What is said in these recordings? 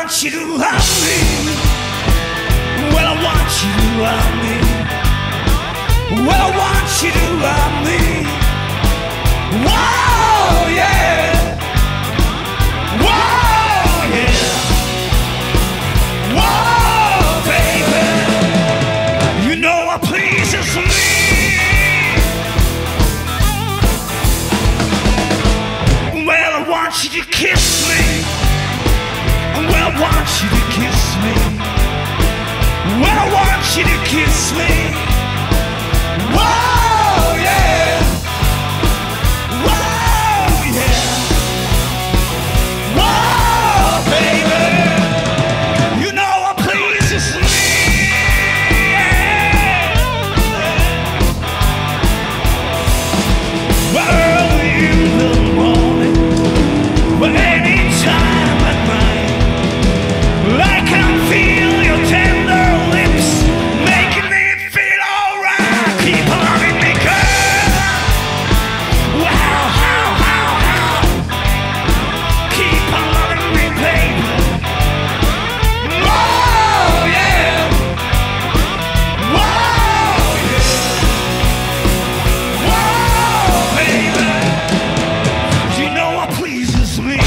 want you to love me. Well, I want you to love me. Well, I want you to love me. Whoa, yeah. Whoa, yeah. Whoa, baby. You know what pleases me. Well, I want you to kiss me. Well, I want you to kiss me. Well, I want you to kiss me. Whoa, yeah. Whoa, yeah. Whoa, baby. You know what pleases me. Well, early in the morning, but anytime at night, I can feel your tender lips making me feel alright. Keep loving me, girl. Wow, how. Keep loving me, baby. Whoa, yeah. Whoa, yeah. Whoa, baby. You know what pleases me.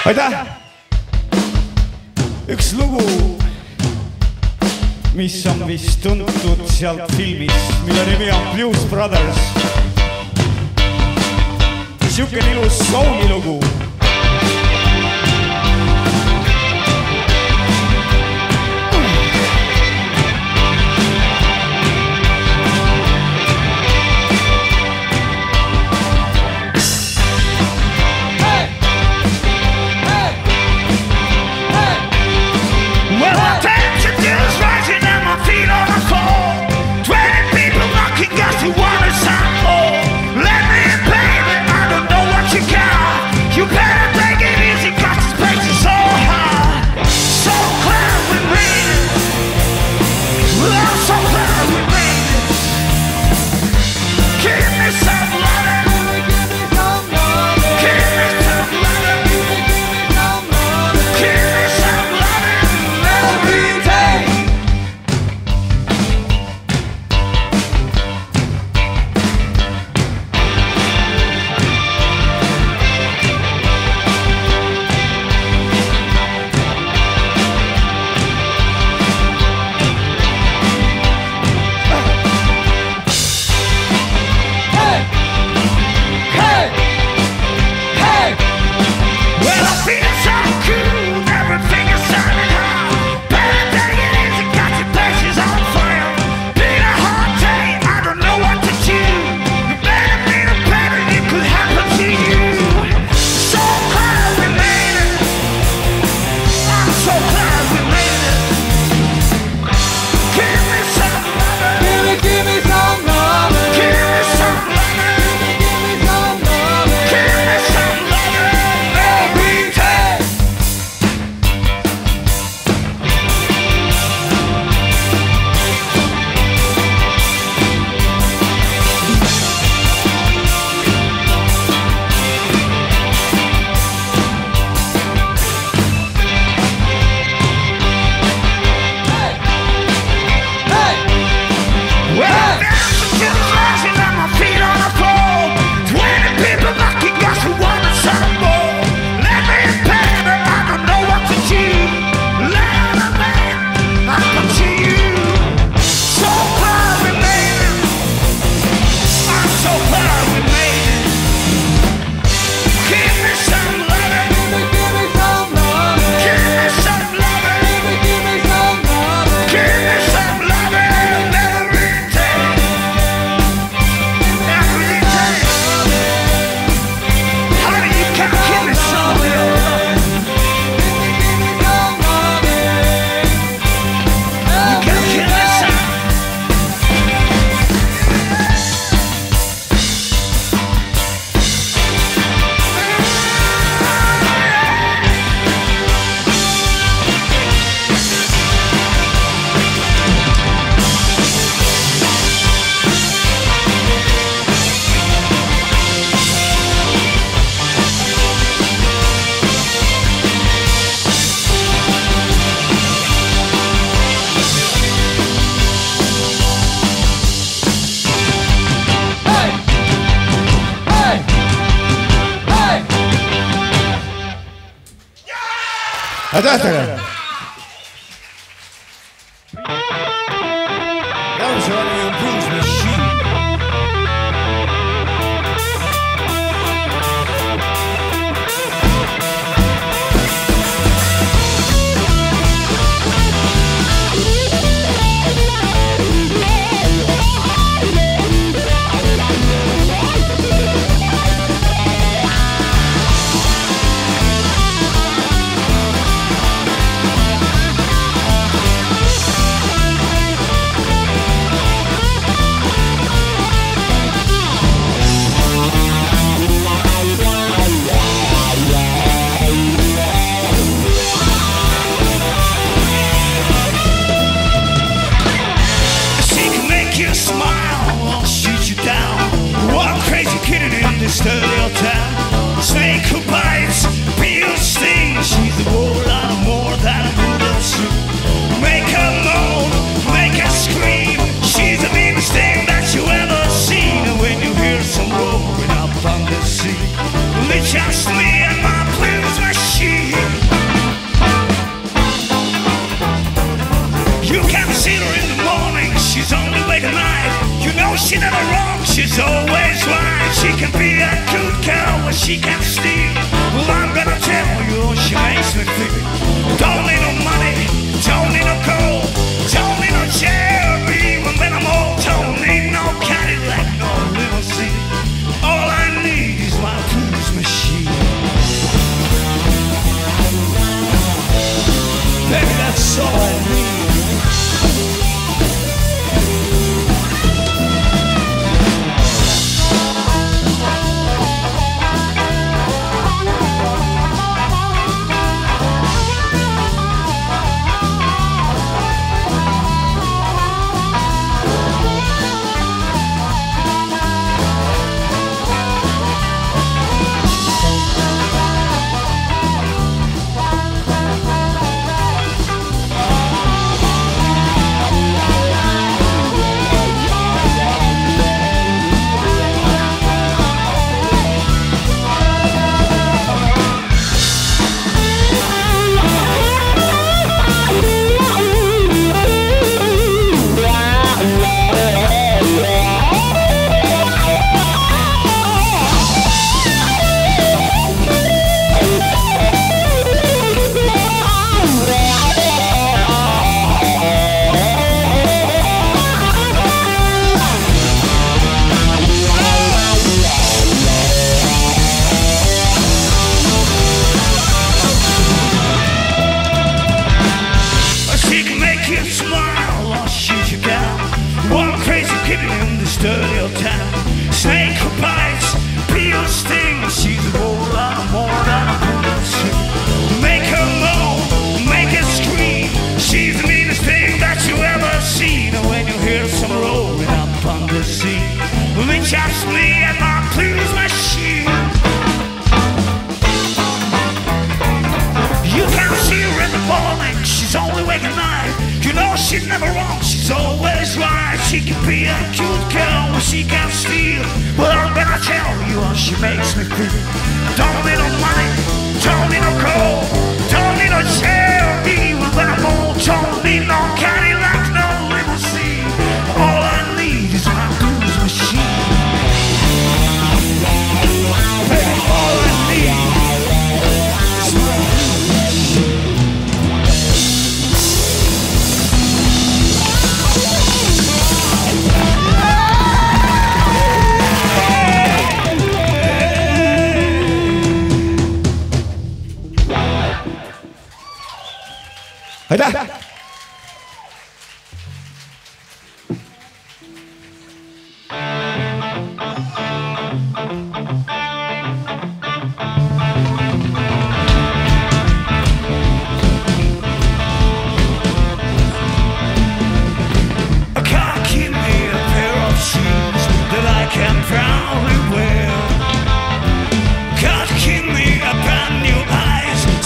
aitäh! Üks lugu, mis on vist tuntud sealt filmist, mille nimi on Blues Brothers. Siuke ilus souli lugu. You Aspetta. Now it's running a blues machine. Stir your town, snake who bites, peel stings. She's a whole lot more than a noodle soup. Make her moan, make her scream. She's the meanest thing that you ever seen. And when you hear some roaring up on the sea, it's just me and my blues machine. You can see her in the morning, she's only awake at night. You know she never wrong, she's always right. She can be a good girl, but she can steal. Well, I'm gonna tell you, she makes me feel. Don't need no money, don't need no gold, don't need no chair, even when I'm old. Don't need no Cadillac, no limousine. All I need is my blues machine. Baby, that's all I need. Just me and my blues machine. You can see her in the morning, she's only awake at night. You know she's never wrong, she's always right. She can be a cute girl, but she can steal. Well, I'm gonna tell you how she makes me feel. Don't need no money, don't need no gold, don't need no chair, even when I'm old. Don't need no Cadillac, no limousine. All I need is my blues machine. All I need is my blues machine. هيدا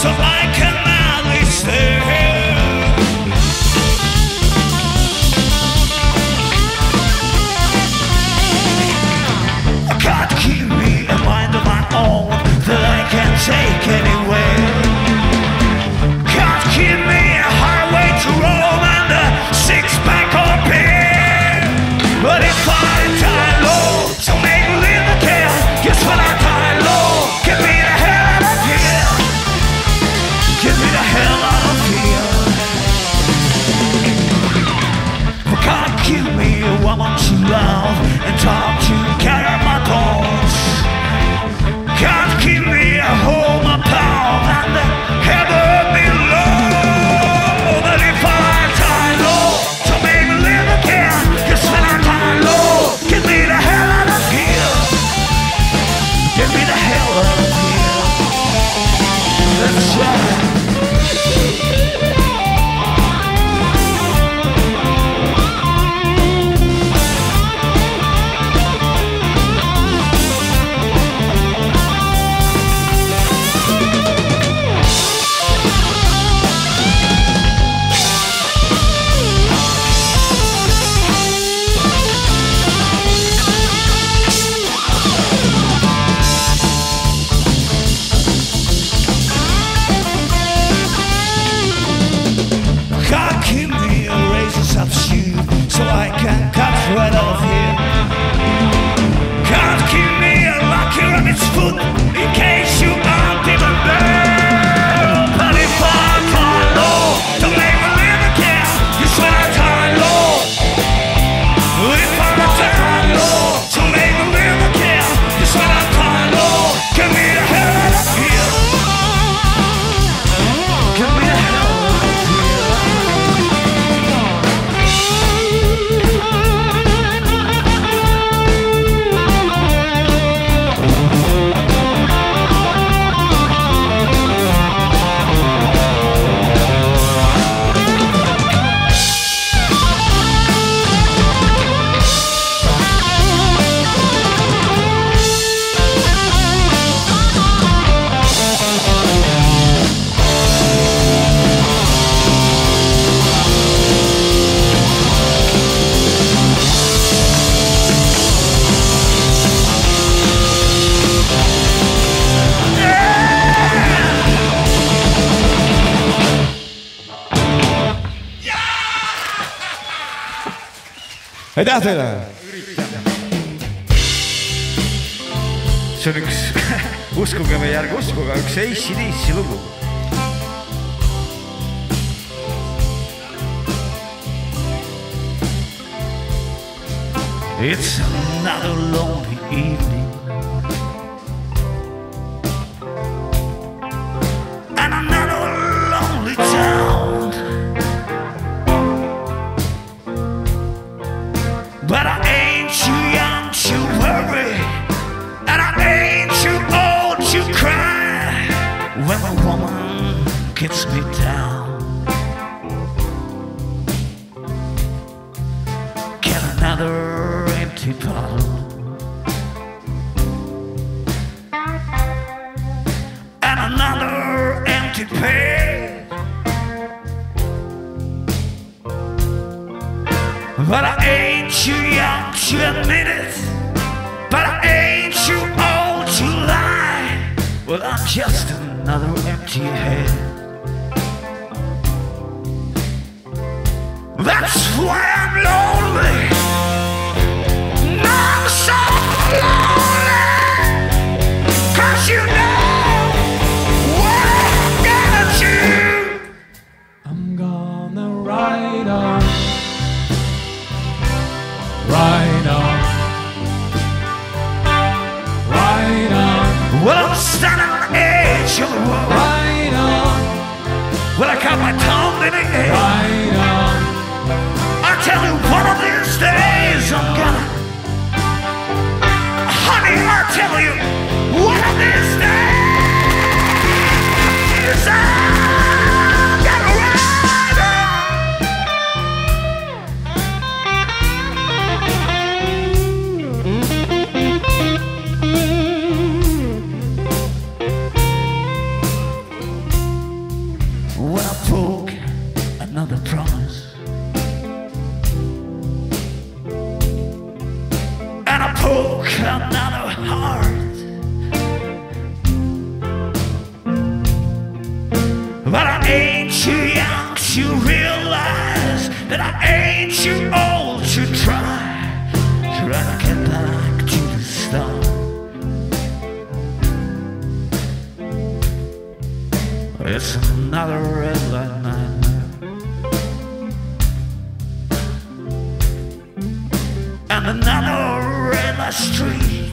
So I can at least stay here. someone to love and talk to carry my thoughts. God give me a home, a power, and the heaven below. But if I die low, so make me live again. 'Cause when I die low, get me the hell out of here. Get me the hell out of here. That's right. God give me a razor's up shoe so I can cut right off here. God give me a lucky rabbit's foot in case you aren't even there. But if I die low, don't make me live again. You swear I die low. If I die low, don't make me live again. You swear I die low. Get me the hell out of here. Get me the hell out of here. aitäh teile! See on üks, uskuge või ärge uskuge, üks AC/DC lugu. It's another lonely evening and another lonely town. But I ain't too young to worry, and I ain't too old to cry when a woman gets me down. Get another empty bottle and another empty bed. But I ain't too young to admit it, but I ain't too old to lie. Well, I'm just another empty head. That's why I'm lonely. I'm so lonely. 'Cause you know what I'm gonna do. I'm gonna ride on. Ride on, ride on. Well, I'm standing on the edge of the world. Ride on, Well, I got my tongue in the air. ride on. I tell you, one of these days I'm gonna, honey, I tell you, one of these days I'm gonna ride on. When I broke another promise, and I broke another heart, but I ain't too young to realize that I ain't too old to try to get back to the start. It's another red light nightmare. another endless street.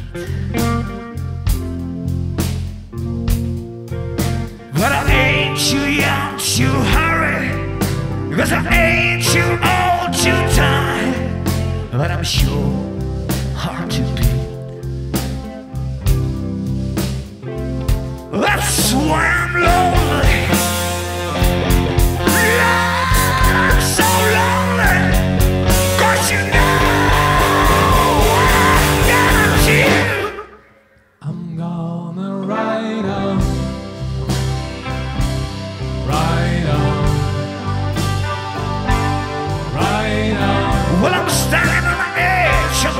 But I ain't too young to hurry, 'cause I ain't too old to die. But I'm sure hard to beat. That's why I'm lonely. I'm so lonely, 'cause you know what I'm gonna do. I'm gonna ride on, ride on, ride on. Well, I'm standing on the edge of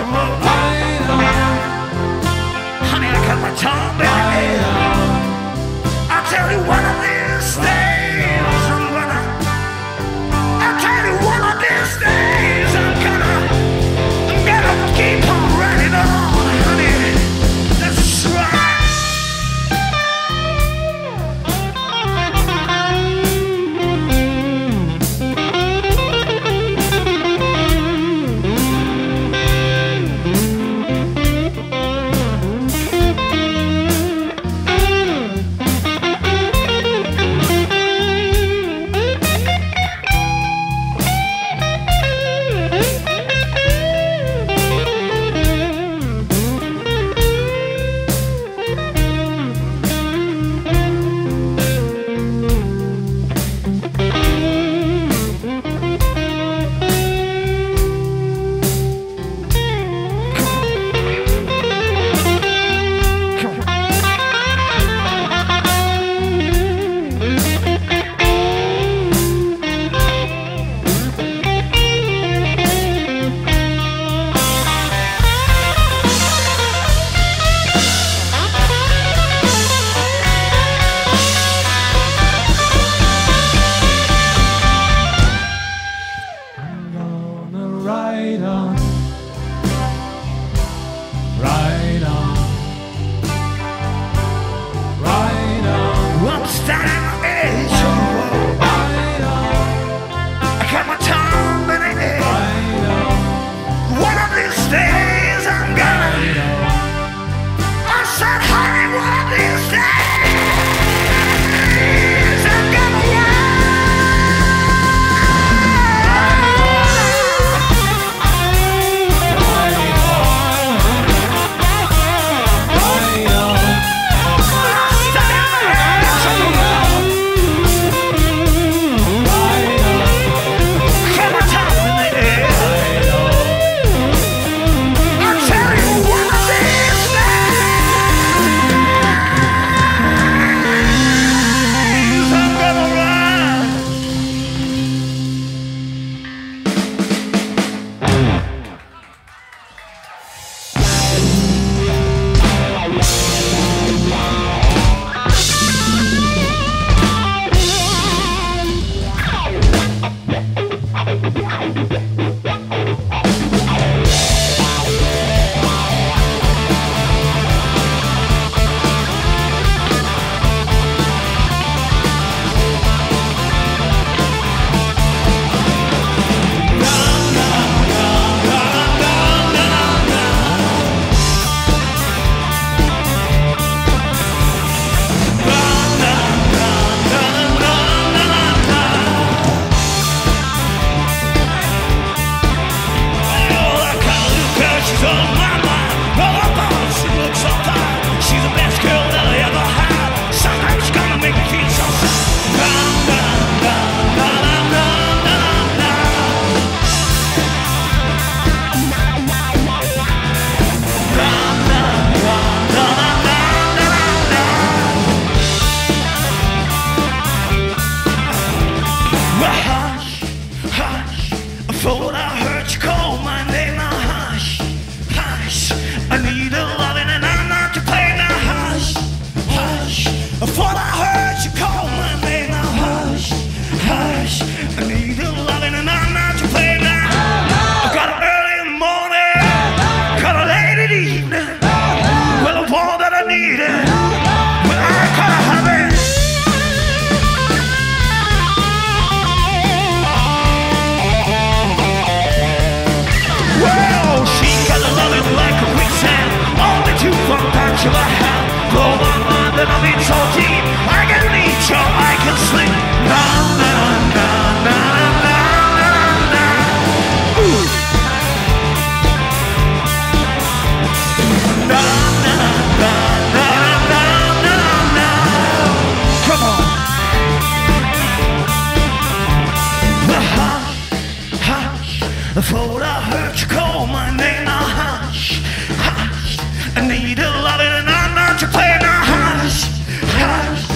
Thought I heard you call my name. Now hush, hush. I need a loving and I'm not your play. Now hush, hush.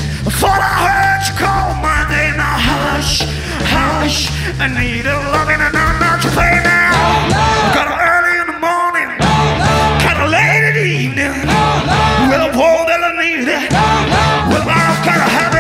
Thought I heard you call my name. Now hush, hush. I need a loving and I'm not your play now. Got it early in the morning, kinda late in the evening. With a war that I need it. With my kind of habit.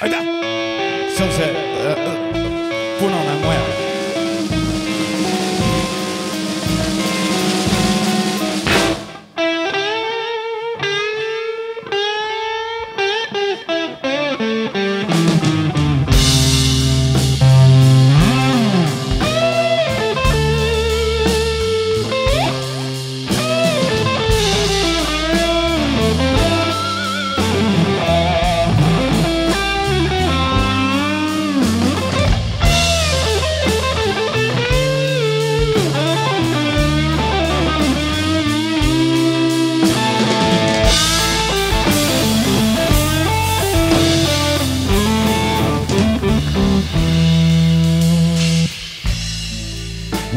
aitäh! See on see punane mujal.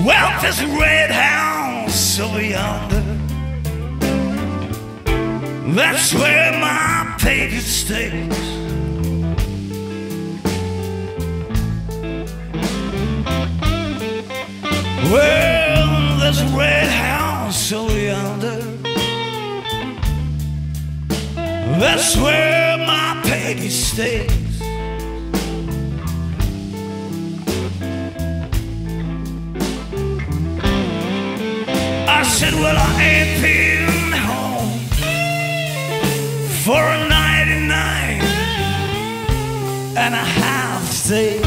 Well, there's a red house over yonder. That's where my baby stays. Well, there's a red house over yonder. That's where my baby stays. I said, well, I ain't been home for a 99 and a half day.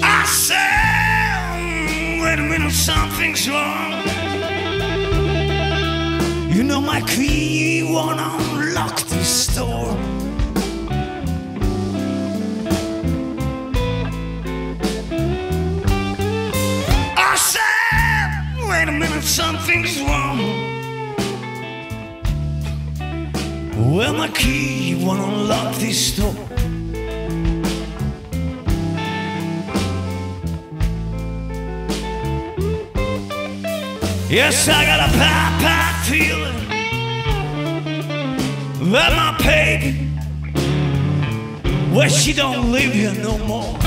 I said, wait a minute, something's wrong. You know my key won't unlock this door. Wait a minute, something's wrong. Well, my key won't unlock this door. Yes, I got a bad feeling that my baby, well, she don't live here no more.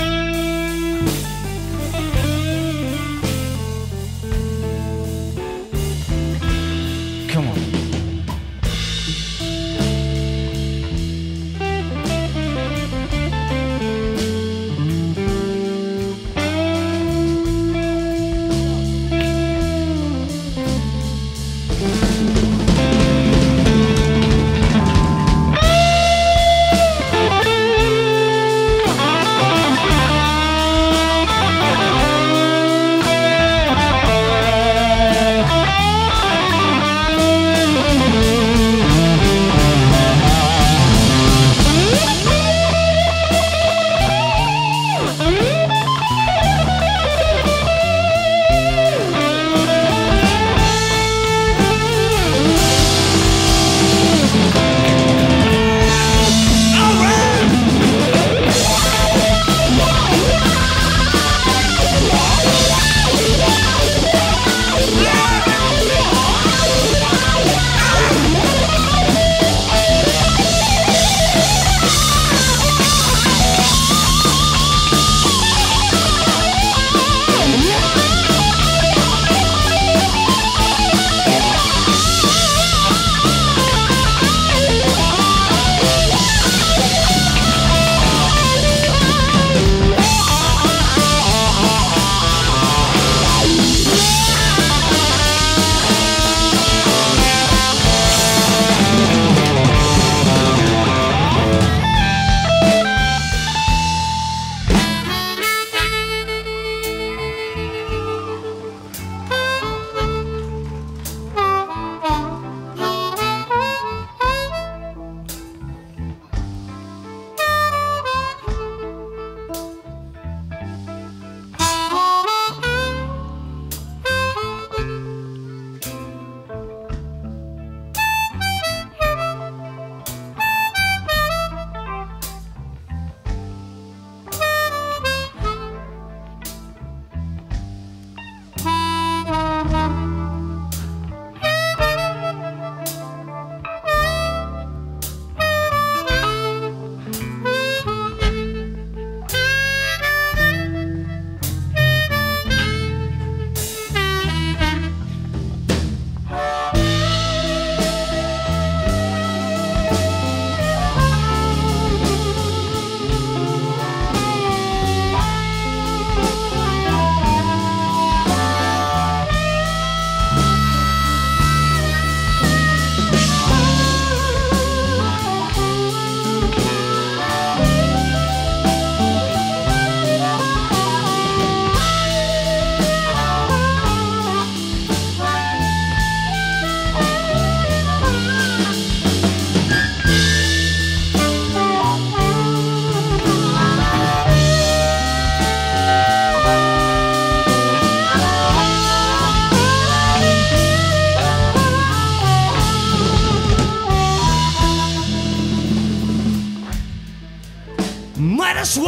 Come on.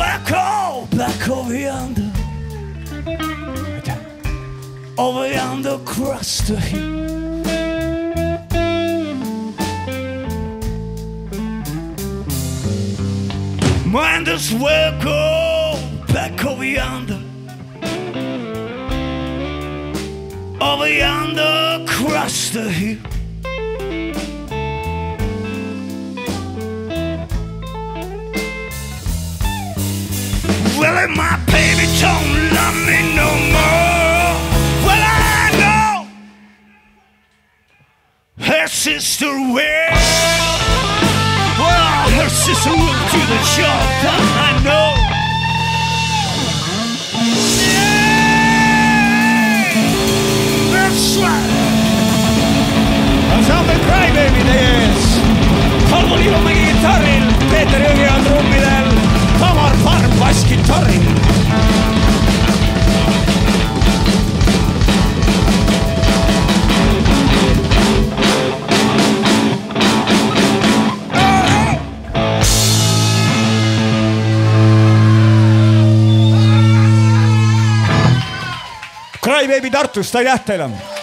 circle back over yonder, over yonder across the hill. Mind us circle back over yonder, over yonder across the hill. Well, if my baby don't love me no more, well, I know her sister will. Well, her sister will do the job, I know. Yeah, that's right. Ansambel Crybaby teie ees. Halvul Ilumägi kitarril, Peeter Jõgi on trummidel, Tamar Parm basskitarril. Crybaby Tartust, aitäh teile!